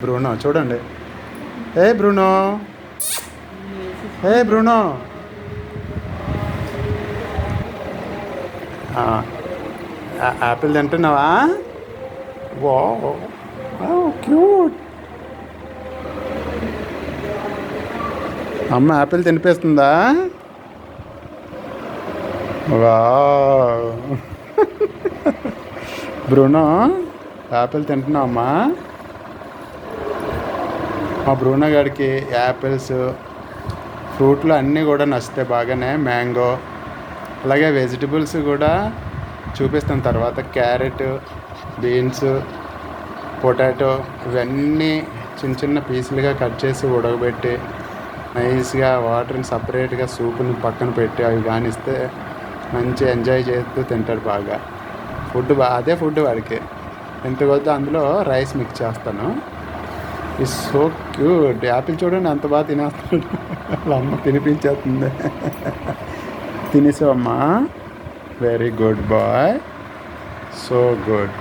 Bruno చూడండి. ఏ Bruno, ఏ Bruno, Apple తింటున్నావా? Wow, cute. అమ్మ యాపిల్ తినిపిస్తుందా? వావ్. బ్రూనో యాపిల్ తింటున్నావు అమ్మా? మా బ్రూనో గారికి యాపిల్స్, ఫ్రూట్లు అన్నీ కూడా నచ్చుతాయి బాగానే. మ్యాంగో, అలాగే వెజిటబుల్స్ కూడా చూపిస్తాను తర్వాత. క్యారెట్, బీన్స్, పొటాటో ఇవన్నీ చిన్న చిన్న పీసులుగా కట్ చేసి ఉడకబెట్టి నైస్గా వాటర్ని సపరేట్గా సూపుని పక్కన పెట్టి అవి కానిస్తే మంచి ఎంజాయ్ చేస్తూ తింటాడు బాగా. అదే ఫుడ్ వాడికి. ఎంత కొద్ది అందులో రైస్ మిక్స్ చేస్తాను. It's so cute. యాపిల్ చూడండి అంత బాగా తినేస్తాడు. వాళ్ళ అమ్మ తినిపించేస్తుంది. తినేసావమ్మా? Very good boy, so good.